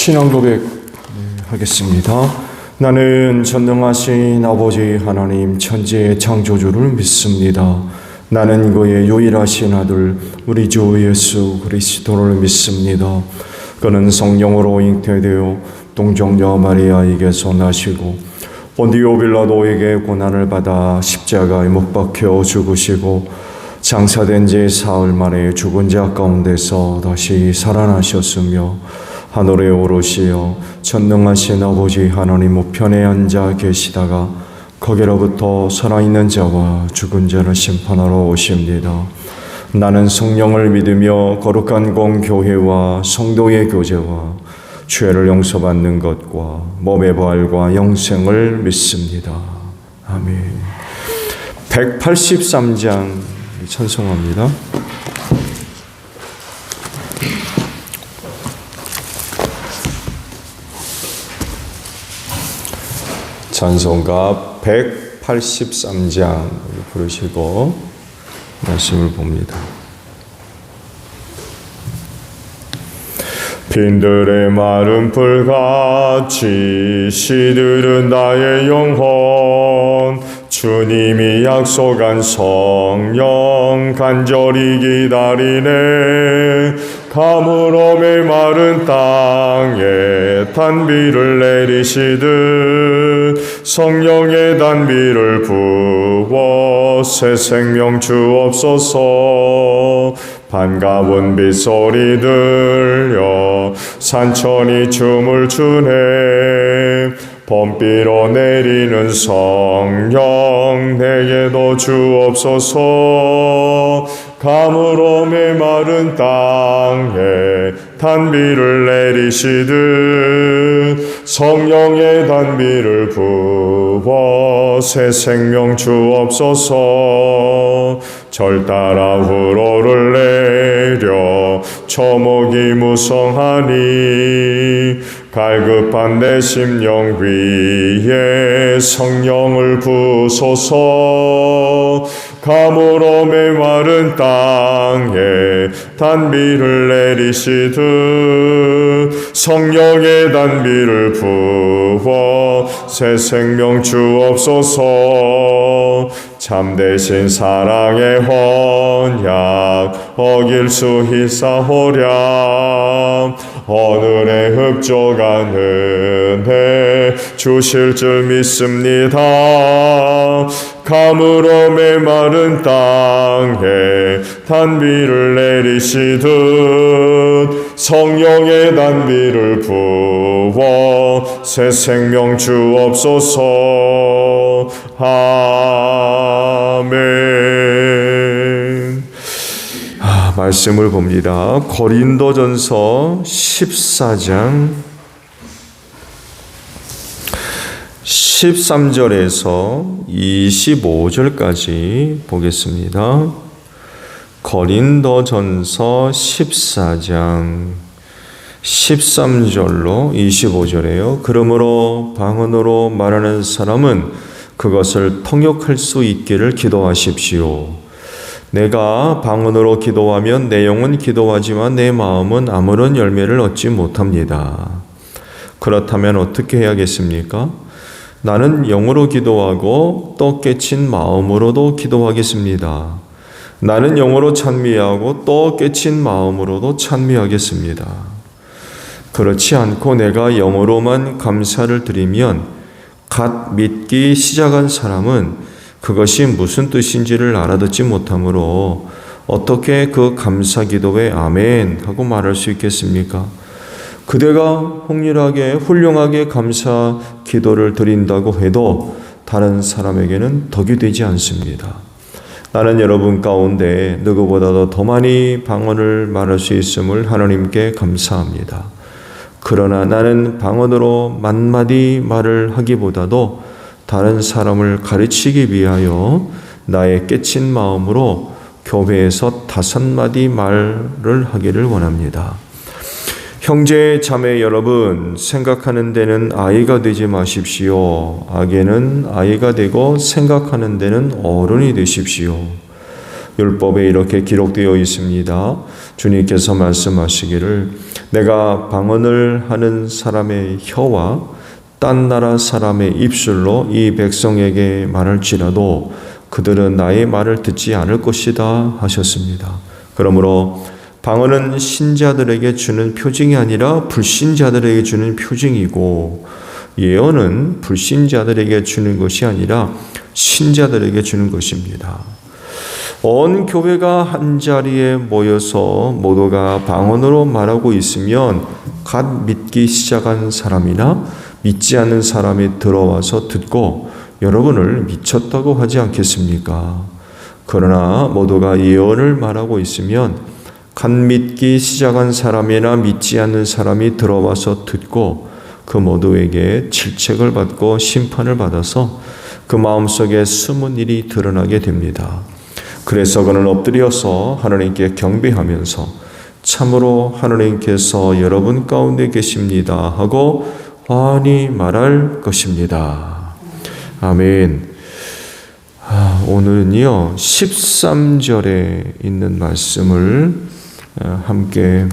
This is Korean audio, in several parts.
신앙 고백 하겠습니다. 나는 전능하신 아버지 하나님 천지의 창조주를 믿습니다. 나는 그의 유일하신 아들 우리 주 예수 그리스도를 믿습니다. 그는 성령으로 잉태되어 동정녀 마리아에게서 나시고 본디오 빌라도에게 고난을 받아 십자가에 못 박혀 죽으시고 장사된 지 사흘 만에 죽은 자 가운데서 다시 살아나셨으며 하늘에 오르시어 전능하신 아버지 하나님 우편에 앉아 계시다가 거기로부터 살아있는 자와 죽은 자를 심판하러 오십니다. 나는 성령을 믿으며 거룩한 공교회와 성도의 교제와 죄를 용서받는 것과 몸의 부활과 영생을 믿습니다. 아멘. 183장 찬송합니다. 찬송가 183장 부르시고 말씀을 봅니다. 빈들의 마른 풀같이 시들은 나의 영혼 주님이 약속한 성령 간절히 기다리네. 가물어 메마른 땅에 단비를 내리시듯 성령의 단비를 부어 새 생명 주옵소서. 반가운 빗소리 들려 산천이 춤을 추네. 봄비로 내리는 성령 내게도 주옵소서. 가물어 메마른 땅에 단비를 내리시듯 성령의 단비를 부어 새 생명 주옵소서. 절 따라 우로를 내려 초목이 무성하니 갈급한 내 심령 위에 성령을 부소서. 가물어 메마른 땅에 단비를 내리시듯 성령의 단비를 부어 새 생명 주옵소서. 참되신 사랑의 언약 어길 수 있사오랴. 오늘의 흡족한 은혜 주실 줄 믿습니다. 가물어 메마른 땅에 단비를 내리시듯 성령의 단비를 부어 새 생명 주옵소서. 아멘. 말씀을 봅니다. 고린도전서 14장 13절에서 25절까지 보겠습니다. 고린도전서 14장 13절로 25절이에요. 그러므로 방언으로 말하는 사람은 그것을 통역할 수 있기를 기도하십시오. 내가 방언으로 기도하면 내 영은 기도하지만 내 마음은 아무런 열매를 얻지 못합니다. 그렇다면 어떻게 해야겠습니까? 나는 영으로 기도하고 또 깨친 마음으로도 기도하겠습니다. 나는 영으로 찬미하고 또 깨친 마음으로도 찬미하겠습니다. 그렇지 않고 내가 영으로만 감사를 드리면 갓 믿기 시작한 사람은 그것이 무슨 뜻인지를 알아듣지 못하므로 어떻게 그 감사 기도에 아멘 하고 말할 수 있겠습니까? 그대가 홍렬하게 훌륭하게 감사 기도를 드린다고 해도 다른 사람에게는 덕이 되지 않습니다. 나는 여러분 가운데 누구보다도 더 많이 방언을 말할 수 있음을 하나님께 감사합니다. 그러나 나는 방언으로 만마디 말을 하기보다도 다른 사람을 가르치기 위하여 나의 깨친 마음으로 교회에서 5마디 말을 하기를 원합니다. 형제 자매 여러분, 생각하는 데는 아이가 되지 마십시오. 악에는 아이가 되고 생각하는 데는 어른이 되십시오. 율법에 이렇게 기록되어 있습니다. 주님께서 말씀하시기를 내가 방언을 하는 사람의 혀와 딴 나라 사람의 입술로 이 백성에게 말할지라도 그들은 나의 말을 듣지 않을 것이다 하셨습니다. 그러므로 방언은 신자들에게 주는 표징이 아니라 불신자들에게 주는 표징이고, 예언은 불신자들에게 주는 것이 아니라 신자들에게 주는 것입니다. 온 교회가 한자리에 모여서 모두가 방언으로 말하고 있으면 갓 믿기 시작한 사람이나 믿지 않는 사람이 들어와서 듣고 여러분을 미쳤다고 하지 않겠습니까? 그러나 모두가 예언을 말하고 있으면 갓 믿기 시작한 사람이나 믿지 않는 사람이 들어와서 듣고 그 모두에게 질책을 받고 심판을 받아서 그 마음속에 숨은 일이 드러나게 됩니다. 그래서 그는 엎드려서 하나님께 경배하면서 참으로 하나님께서 여러분 가운데 계십니다 하고 환히 말할 것입니다. 아멘. 오늘은요 13절에 있는 말씀을 함께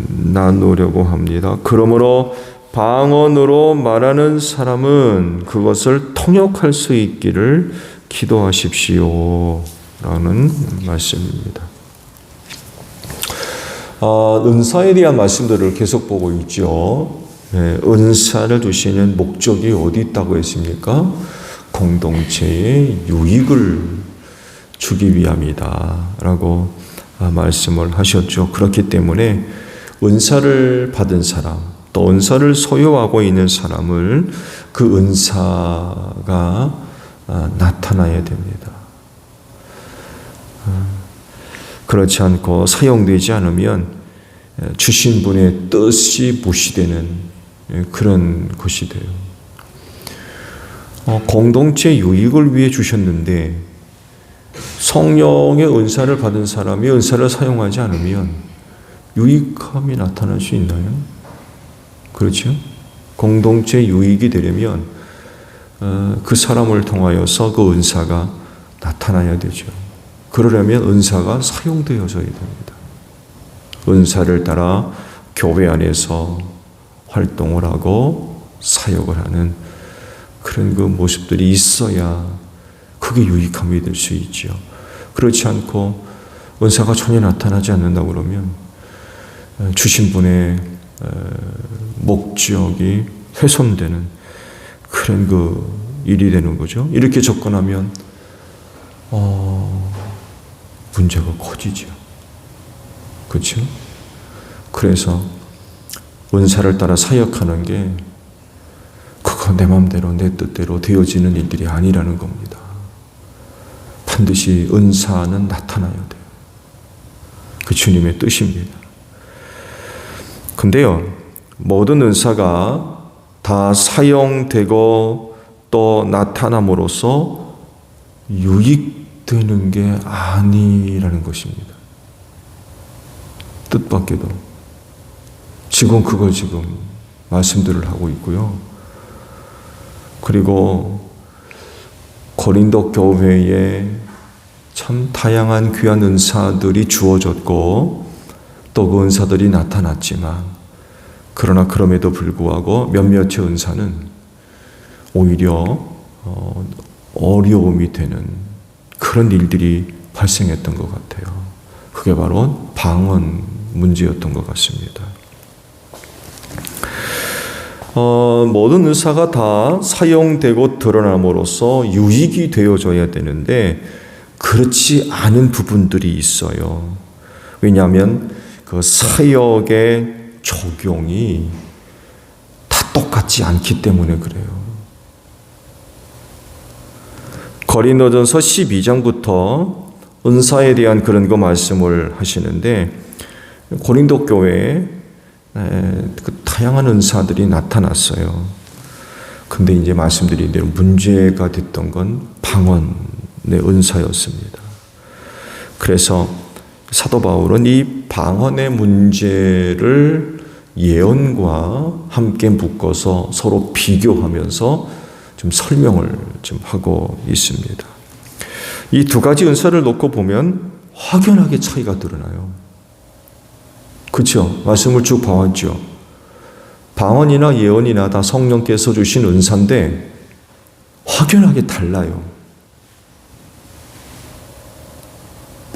나누려고 합니다. 그러므로 방언으로 말하는 사람은 그것을 통역할 수 있기를 기도하십시오 라는 말씀입니다. 은사에 대한 말씀들을 계속 보고 있죠. 은사를 주시는 목적이 어디 있다고 했습니까? 공동체의 유익을 주기 위함이다 라고 말씀을 하셨죠. 그렇기 때문에 은사를 받은 사람, 또 은사를 소유하고 있는 사람을 그 은사가 나타나야 됩니다. 그렇지 않고 사용되지 않으면 주신 분의 뜻이 무시되는 그런 것이 돼요. 공동체 유익을 위해 주셨는데 성령의 은사를 받은 사람이 은사를 사용하지 않으면 유익함이 나타날 수 있나요? 그렇죠? 공동체 유익이 되려면 그 사람을 통하여서 그 은사가 나타나야 되죠. 그러려면 은사가 사용되어져야 됩니다. 은사를 따라 교회 안에서 활동을 하고 사역을 하는 그런 그 모습들이 있어야 그게 유익함이 될 수 있죠. 그렇지 않고 은사가 전혀 나타나지 않는다 그러면 주신 분의 목적이 훼손되는 그런 그 일이 되는 거죠. 이렇게 접근하면 문제가 커지죠. 그렇죠? 그래서 은사를 따라 사역하는 게 그거 내 마음대로 내 뜻대로 되어지는 일들이 아니라는 겁니다. 반드시 은사는 나타나야 돼요. 그 주님의 뜻입니다. 근데요, 모든 은사가 다 사용되고 또 나타남으로써 유익되는 게 아니라는 것입니다. 뜻밖에도. 지금 그걸 지금 말씀들을 하고 있고요. 그리고 고린도 교회에 참 다양한 귀한 은사들이 주어졌고 또 그 은사들이 나타났지만 그러나 그럼에도 불구하고 몇몇의 은사는 오히려 어려움이 되는 그런 일들이 발생했던 것 같아요. 그게 바로 방언 문제였던 것 같습니다. 모든 은사가 다 사용되고 드러남으로써 유익이 되어져야 되는데 그렇지 않은 부분들이 있어요. 왜냐하면 그 사역의 적용이 다 똑같지 않기 때문에 그래요. 고린도전서 12장부터 은사에 대한 그런 거 말씀을 하시는데 고린도 교회에 그 다양한 은사들이 나타났어요. 근데 이제 말씀드린 대로 문제가 됐던 건 방언의 은사였습니다. 그래서 사도 바울은 이 방언의 문제를 예언과 함께 묶어서 서로 비교하면서 좀 설명을 좀 하고 있습니다. 이 두 가지 은사를 놓고 보면 확연하게 차이가 드러나요. 그렇죠? 말씀을 쭉 봐왔죠. 방언이나 예언이나 다 성령께서 주신 은사인데 확연하게 달라요.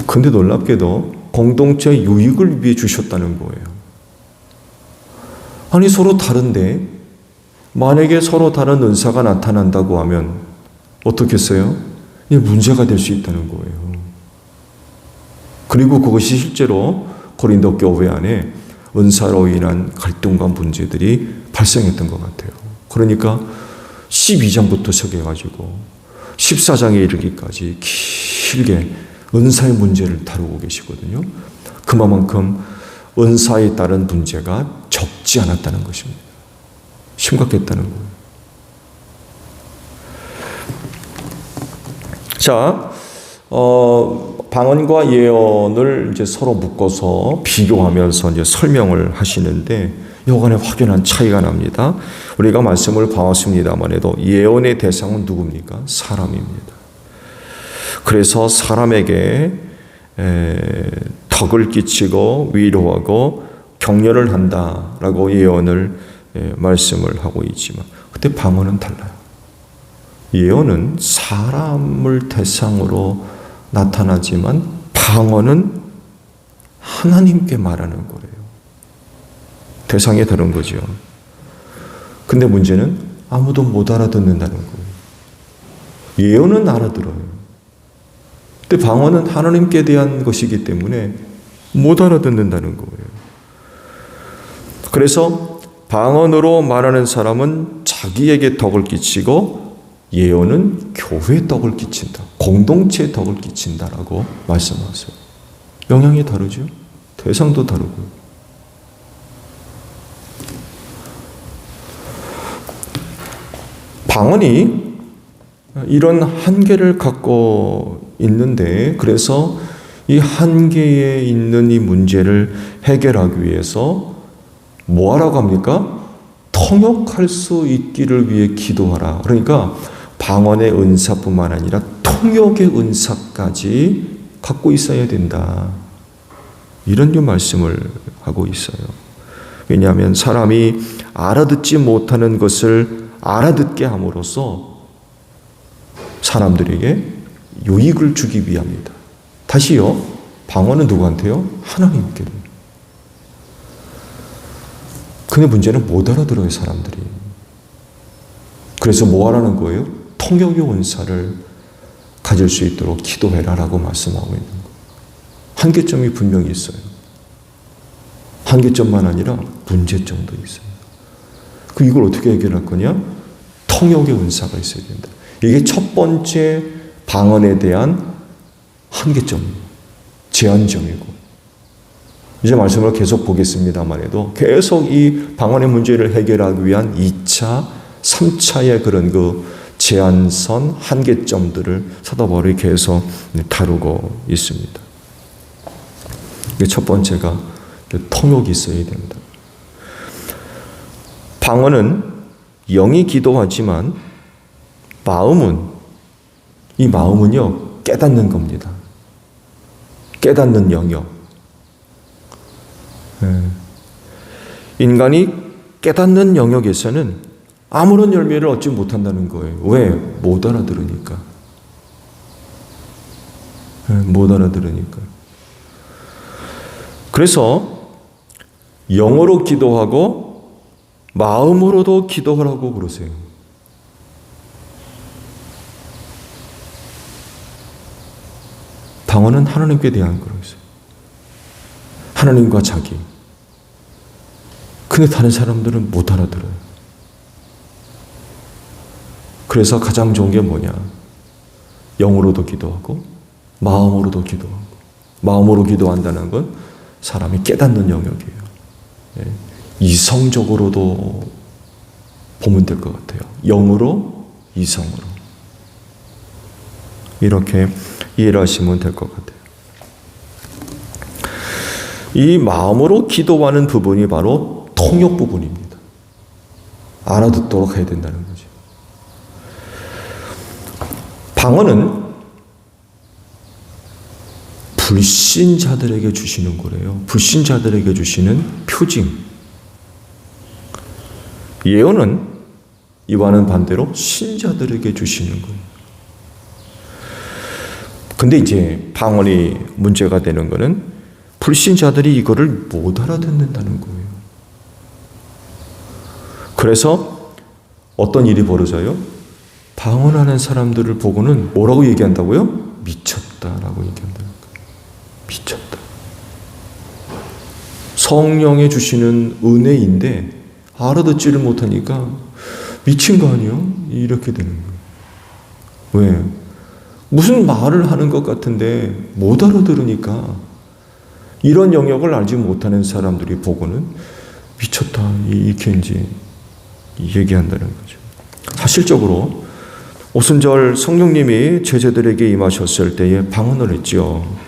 근데 놀랍게도 공동체 유익을 위해 주셨다는 거예요. 아니 서로 다른데 만약에 서로 다른 은사가 나타난다고 하면 어떻겠어요? 이게 문제가 될 수 있다는 거예요. 그리고 그것이 실제로 고린도 교회 안에 은사로 인한 갈등과 문제들이 발생했던 것 같아요. 그러니까 12장부터 시작해가지고 14장에 이르기까지 길게 은사의 문제를 다루고 계시거든요. 그만큼 은사에 따른 문제가 적지 않았다는 것입니다. 심각했다는 거예요. 자, 방언과 예언을 이제 서로 묶어서 비교하면서 이제 설명을 하시는데 여간에 확연한 차이가 납니다. 우리가 말씀을 봐왔습니다만 해도 예언의 대상은 누굽니까? 사람입니다. 그래서 사람에게 덕을 끼치고 위로하고 격려를 한다라고 예언을 말씀을 하고 있지만 그때 방언은 달라요. 예언은 사람을 대상으로 나타나지만 방언은 하나님께 말하는 거예요. 대상이 다른 거죠. 근데 문제는 아무도 못 알아듣는다는 거예요. 예언은 알아들어요. 근데 방언은 하나님께 대한 것이기 때문에 못 알아듣는다는 거예요. 그래서 방언으로 말하는 사람은 자기에게 덕을 끼치고 예언은 교회에 덕을 끼친다. 공동체에 덕을 끼친다라고 말씀하세요. 영향이 다르죠. 대상도 다르고요. 방언이 이런 한계를 갖고 있는데 그래서 이 한계에 있는 이 문제를 해결하기 위해서 뭐 하라고 합니까? 통역할 수 있기를 위해 기도하라. 그러니까 방언의 은사뿐만 아니라 통역의 은사까지 갖고 있어야 된다. 이런 말씀을 하고 있어요. 왜냐하면 사람이 알아듣지 못하는 것을 알아듣게 함으로써 사람들에게 유익을 주기 위함이다. 다시요. 방언은 누구한테요? 하나님께. 근데 문제는 못 알아들어요, 사람들이. 그래서 뭐 하라는 거예요? 통역의 은사를 가질 수 있도록 기도해라라고 말씀하고 있는 거예요. 한계점이 분명히 있어요. 한계점만 아니라 문제점도 있어요. 그 이걸 어떻게 해결할 거냐? 통역의 은사가 있어야 된다. 이게 첫 번째 방언에 대한 한계점이에요. 제한점이고. 이제 말씀을 계속 보겠습니다만 해도 계속 이 방언의 문제를 해결하기 위한 2차, 3차의 그런 그 제한선, 한계점들을 사도 바울이 계속 다루고 있습니다. 이게 첫 번째가 통역이 있어야 된다. 방언은 영이 기도하지만 이 마음은요, 깨닫는 겁니다. 깨닫는 영역. 인간이 깨닫는 영역에서는 아무런 열매를 얻지 못한다는 거예요. 왜? 못 알아들으니까. 못 알아들으니까. 그래서 영어로 기도하고 마음으로도 기도하라고 그러세요. 방언은 하나님께 대한 거라서요. 하나님과 자기. 근데 다른 사람들은 못 알아들어요. 그래서 가장 좋은 게 뭐냐? 영으로도 기도하고 마음으로도 기도하고. 마음으로 기도한다는 건 사람이 깨닫는 영역이에요. 이성적으로도 보면 될 것 같아요. 영으로, 이성으로. 이렇게 이해를 하시면 될 것 같아요. 이 마음으로 기도하는 부분이 바로 통역 부분입니다. 알아듣도록 해야 된다는 거죠. 방언은 불신자들에게 주시는 거래요. 불신자들에게 주시는 표징. 예언은 이와는 반대로 신자들에게 주시는 거예요. 근데 이제 방언이 문제가 되는 거는 불신자들이 이거를 못 알아듣는다는 거예요. 그래서 어떤 일이 벌어져요? 방언하는 사람들을 보고는 뭐라고 얘기한다고요? 미쳤다라고 얘기한다는 거예요. 미쳤다. 성령이 주시는 은혜인데 알아듣지를 못하니까 미친 거 아니에요? 이렇게 되는 거예요. 왜? 무슨 말을 하는 것 같은데 못 알아들으니까 이런 영역을 알지 못하는 사람들이 보고는 미쳤다. 이렇게 이제 얘기한다는 거죠. 사실적으로 오순절 성령님이 제자들에게 임하셨을 때에 방언을 했죠.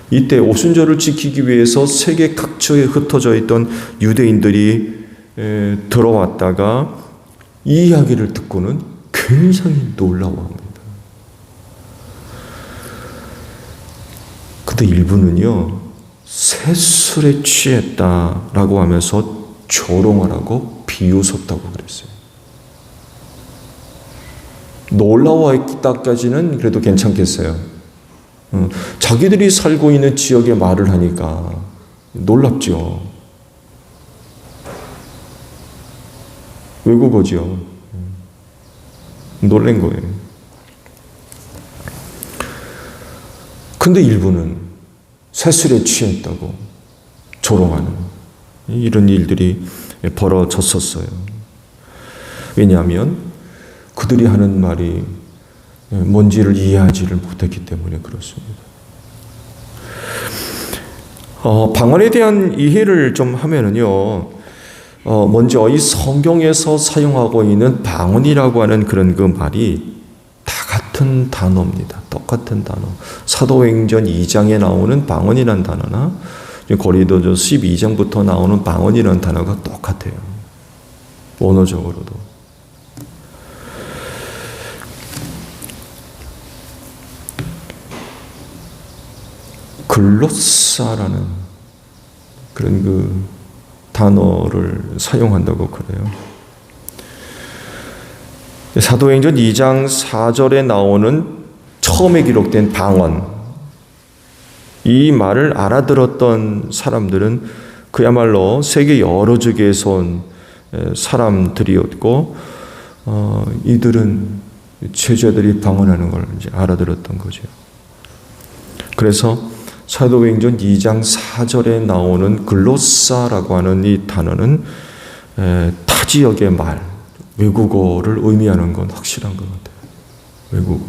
이때 오순절을 지키기 위해서 세계 각처에 흩어져 있던 유대인들이 들어왔다가 이 이야기를 듣고는 굉장히 놀라워합니다. 근데 일부는요, 새술에 취했다라고 하면서 조롱하라고 비웃었다고 그랬어요. 놀라워했다까지는 그래도 괜찮겠어요. 자기들이 살고 있는 지역의 말을 하니까 놀랍죠. 외국어죠. 놀란 거예요. 근데 일부는 새술에 취했다고 조롱하는 이런 일들이 벌어졌었어요. 왜냐하면 그들이 하는 말이 뭔지를 이해하지를 못했기 때문에 그렇습니다. 방언에 대한 이해를 좀 하면은요, 먼저 이 성경에서 사용하고 있는 방언이라고 하는 그런 그 말이 다 같은 단어입니다. 똑같은 단어. 사도행전 2장에 나오는 방언이라는 단어나 고린도전서 12장부터 나오는 방언이라는 단어가 똑같아요. 원어적으로도. 글로사라는 그런 그 단어를 사용한다고 그래요. 사도행전 2장 4절에 나오는 처음에 기록된 방언, 이 말을 알아들었던 사람들은 그야말로 세계 여러 지역에서 온 사람들이었고, 이들은 제자들이 방언하는 걸 이제 알아들었던 거죠. 그래서 사도행전 2장 4절에 나오는 글로사라고 하는 이 단어는 타 지역의 말, 외국어를 의미하는 건 확실한 것 같아요. 외국어.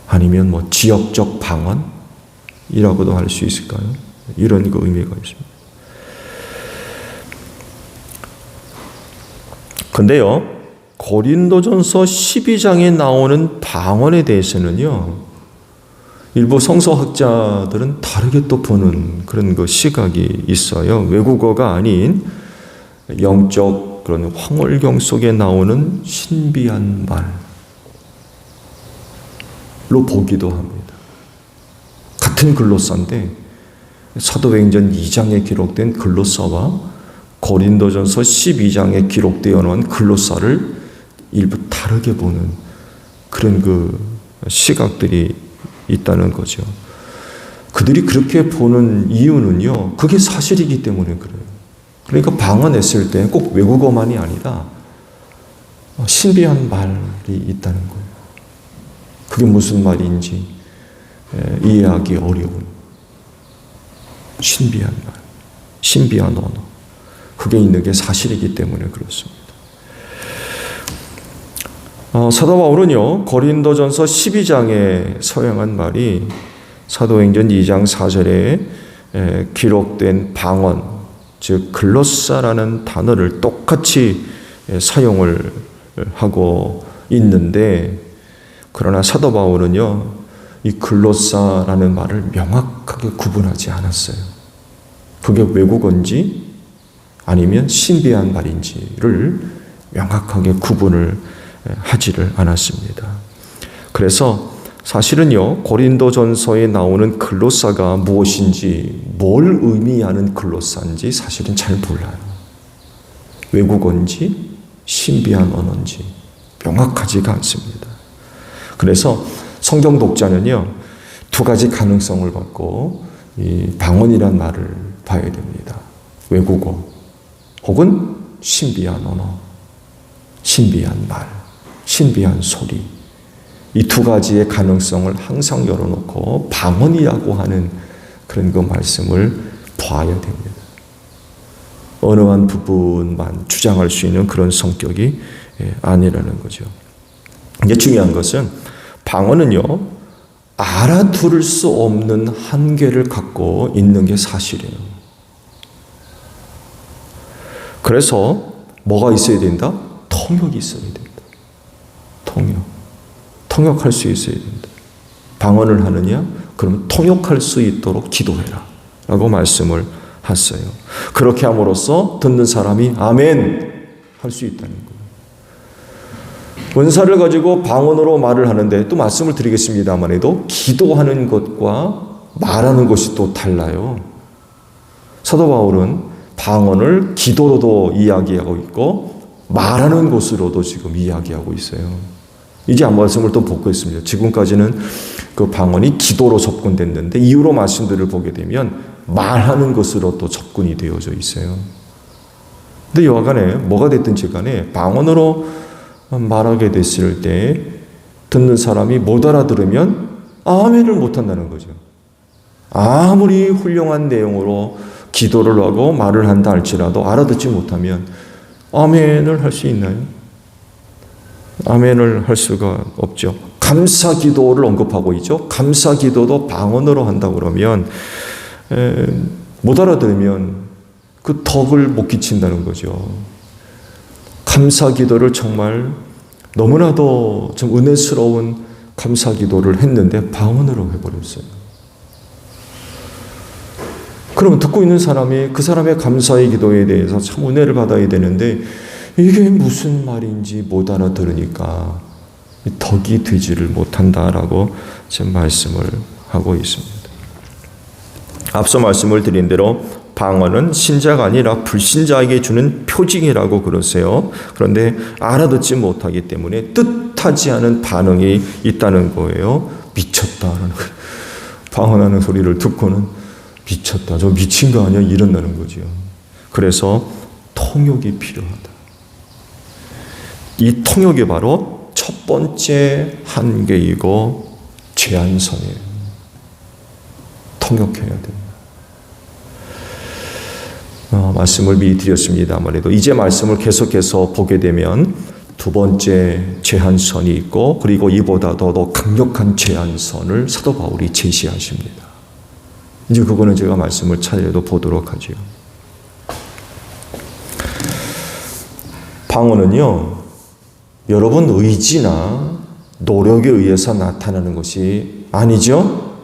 아니면 뭐 지역적 방언이라고도 할 수 있을까요? 이런 그 의미가 있습니다. 근데요, 고린도전서 12장에 나오는 방언에 대해서는요, 일부 성서학자들은 다르게 또 보는 그런 그 시각이 있어요. 외국어가 아닌 영적 그런 황홀경 속에 나오는 신비한 말로 보기도 합니다. 같은 글로사인데 사도행전 2장에 기록된 글로사와 고린도전서 12장에 기록되어 놓은 글로사를 일부 다르게 보는 그런 그 시각들이 있다는 거죠. 그들이 그렇게 보는 이유는요, 그게 사실이기 때문에 그래요. 그러니까 방언했을 때 꼭 외국어만이 아니라 신비한 말이 있다는 거예요. 그게 무슨 말인지 이해하기 어려운 신비한 말, 신비한 언어, 그게 있는 게 사실이기 때문에 그렇습니다. 사도 바울은요, 고린도전서 12장에 사용한 말이 사도행전 2장 4절에 기록된 방언, 즉 글로사라는 단어를 똑같이 사용을 하고 있는데, 그러나 사도 바울은요, 이 글로사라는 말을 명확하게 구분하지 않았어요. 그게 외국어인지 아니면 신비한 말인지를 명확하게 구분을 하지를 않았습니다. 그래서 사실은요, 고린도전서에 나오는 글로사가 무엇인지, 뭘 의미하는 글로사인지 사실은 잘 몰라요. 외국어인지 신비한 언어인지 명확하지가 않습니다. 그래서 성경 독자는요, 두 가지 가능성을 갖고 이 방언이란 말을 봐야 됩니다. 외국어 혹은 신비한 언어, 신비한 말, 신비한 소리. 이 두 가지의 가능성을 항상 열어놓고 방언이라고 하는 그런 그 말씀을 봐야 됩니다. 어느 한 부분만 주장할 수 있는 그런 성격이 아니라는 거죠. 이제 중요한 것은 방언은요, 알아들을 수 없는 한계를 갖고 있는 게 사실이에요. 그래서 뭐가 있어야 된다? 통역이 있어야 된다. 통역할 수 있어야 된다. 방언을 하느냐? 그럼 통역할 수 있도록 기도해라 라고 말씀을 했어요. 그렇게 함으로써 듣는 사람이 아멘 할 수 있다는 거예요. 은사를 가지고 방언으로 말을 하는데 또 말씀을 드리겠습니다만 해도 기도하는 것과 말하는 것이 또 달라요. 사도 바울은 방언을 기도로도 이야기하고 있고 말하는 것으로도 지금 이야기하고 있어요. 이제 한 말씀을 또 보겠습니다. 지금까지는 그 방언이 기도로 접근됐는데 이후로 말씀들을 보게 되면 말하는 것으로 또 접근이 되어져 있어요. 근데 여하간에 뭐가 됐든지 간에 방언으로 말하게 됐을 때 듣는 사람이 못 알아들으면 아멘을 못 한다는 거죠. 아무리 훌륭한 내용으로 기도를 하고 말을 한다 할지라도 알아듣지 못하면 아멘을 할 수 있나요? 아멘을 할 수가 없죠. 감사 기도를 언급하고 있죠. 감사 기도도 방언으로 한다 그러면 못 알아들으면 그 덕을 못 끼친다는 거죠. 감사 기도를 정말 너무나도 좀 은혜스러운 감사 기도를 했는데 방언으로 해버렸어요. 그러면 듣고 있는 사람이 그 사람의 감사의 기도에 대해서 참 은혜를 받아야 되는데 이게 무슨 말인지 못 알아들으니까 덕이 되지를 못한다라고 지금 말씀을 하고 있습니다. 앞서 말씀을 드린 대로 방언은 신자가 아니라 불신자에게 주는 표징이라고 그러세요. 그런데 알아듣지 못하기 때문에 뜻하지 않은 반응이 있다는 거예요. 미쳤다라는 거예요. 방언하는 소리를 듣고는 미쳤다. 저 미친 거 아니야? 이런다는 거죠. 그래서 통역이 필요하다. 이 통역이 바로 첫 번째 한계이고 제한선이에요. 통역해야 됩니다. 말씀을 미리 드렸습니다만 해도 이제 말씀을 계속해서 보게 되면 두 번째 제한선이 있고 그리고 이보다 더 강력한 제한선을 사도 바울이 제시하십니다. 이제 그거는 제가 말씀을 차례로 보도록 하죠. 방언은요, 여러분 의지나 노력에 의해서 나타나는 것이 아니죠?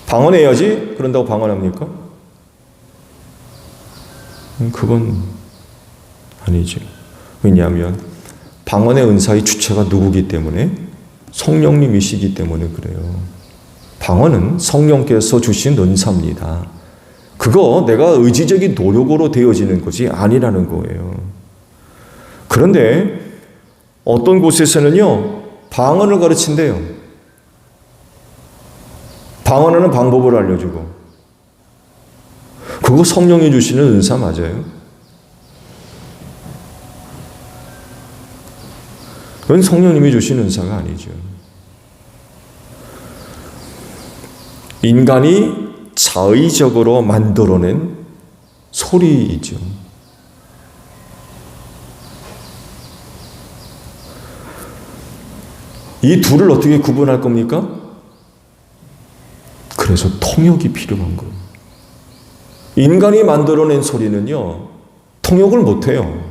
방언해야지 그런다고 방언합니까? 그건 아니죠. 왜냐하면 방언의 은사의 주체가 누구기 때문에 성령님이시기 때문에 그래요. 방언은 성령께서 주신 은사입니다. 그거 내가 의지적인 노력으로 되어지는 것이 아니라는 거예요. 그런데 어떤 곳에서는요, 방언을 가르친대요. 방언하는 방법을 알려주고. 그거 성령이 주시는 은사 맞아요? 그건 성령님이 주신 은사가 아니죠. 인간이 자의적으로 만들어낸 소리이죠. 이 둘을 어떻게 구분할 겁니까? 그래서 통역이 필요한 거예요. 인간이 만들어낸 소리는요, 통역을 못해요.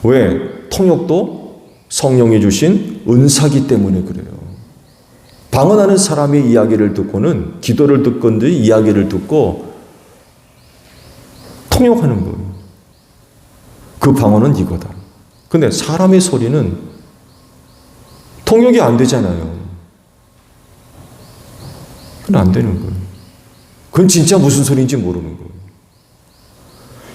왜? 통역도 성령이 주신 은사기 때문에 그래요. 방언하는 사람의 이야기를 듣고는 기도를 듣건지 이야기를 듣고 통역하는 거예요. 그 방언은 이거다. 근데 사람의 소리는 통역이 안 되잖아요. 그건 안 되는 거예요. 그건 진짜 무슨 소리인지 모르는 거예요.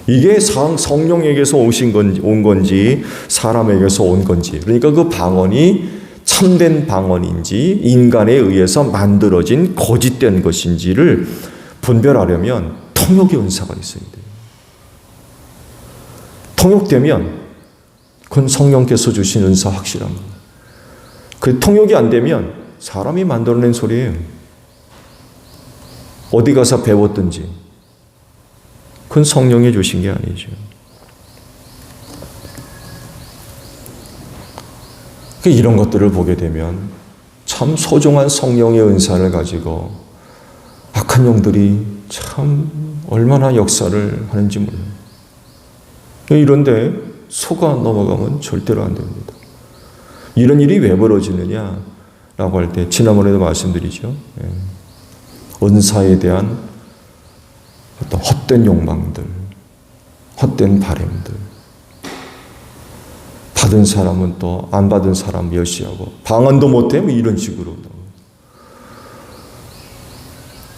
이게 성령에게서 온 건지 사람에게서 온 건지, 그러니까 그 방언이 참된 방언인지 인간에 의해서 만들어진 거짓된 것인지를 분별하려면 통역의 은사가 있어야 돼요. 통역되면 그건 성령께서 주신 은사 확실합니다. 그 통역이 안 되면 사람이 만들어낸 소리예요. 어디 가서 배웠든지 그건 성령이 주신 게 아니죠. 이런 것들을 보게 되면 참 소중한 성령의 은사를 가지고 악한 영들이 참 얼마나 역사를 하는지 몰라요. 이런데 속아 넘어가면 절대로 안 됩니다. 이런 일이 왜 벌어지느냐라고 할 때 지난번에도 말씀드리죠. 은사에 대한 어떤 헛된 욕망들, 헛된 바램들, 받은 사람은 또 안 받은 사람 멸시하고 방언도 못해 뭐 이런 식으로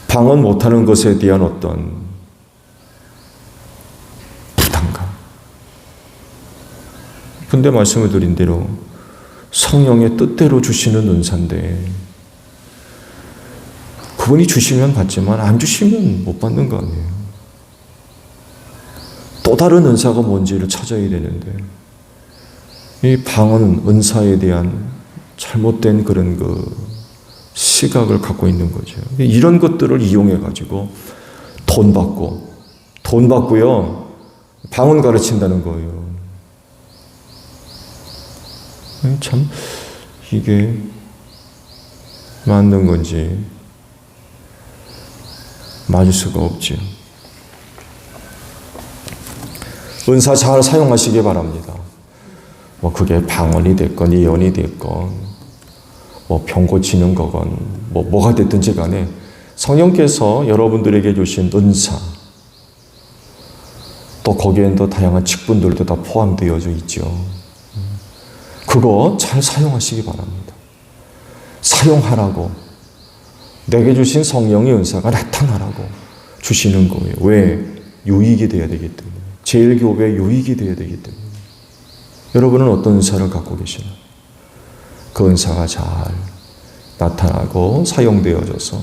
방언 못하는 것에 대한 어떤 부담감. 근데 말씀을 드린 대로 성령의 뜻대로 주시는 은사인데 그분이 주시면 받지만 안 주시면 못 받는 거 아니에요. 또 다른 은사가 뭔지를 찾아야 되는데 이 방언 은사에 대한 잘못된 그런 시각을 갖고 있는 거죠. 이런 것들을 이용해 가지고 돈 받고요 방언 가르친다는 거예요. 참 이게 맞는 건지 맞을 수가 없죠. 은사 잘 사용하시기 바랍니다. 뭐 그게 방언이 됐건 예언이 됐건 뭐 병 고치는 거건 뭐가 됐든지 간에 성령께서 여러분들에게 주신 은사 또 거기엔 또 다양한 직분들도 다 포함되어져 있죠. 그거 잘 사용하시기 바랍니다. 사용하라고 내게 주신 성령의 은사가 나타나라고 주시는 거예요. 왜? 유익이 되어야 되기 때문에. 제일교회의 유익이 되어야 되기 때문에. 여러분은 어떤 은사를 갖고 계시나요? 그 은사가 잘 나타나고 사용되어져서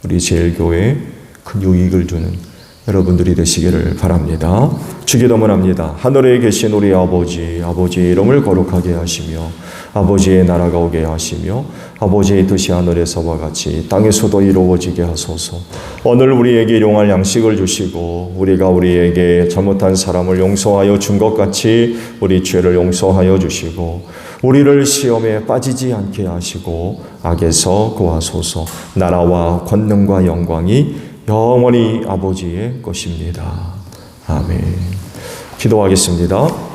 우리 제일교회에 큰 유익을 주는 여러분들이 되시기를 바랍니다. 주기도문 합니다. 하늘에 계신 우리 아버지, 아버지의 이름을 거룩하게 하시며 아버지의 나라가 오게 하시며 아버지의 뜻이 하늘에서와 같이 땅에서도 이루어지게 하소서. 오늘 우리에게 일용할 양식을 주시고 우리가 우리에게 잘못한 사람을 용서하여 준 것 같이 우리 죄를 용서하여 주시고 우리를 시험에 빠지지 않게 하시고 악에서 구하소서. 나라와 권능과 영광이 영원히 아버지의 것입니다. 아멘. 기도하겠습니다.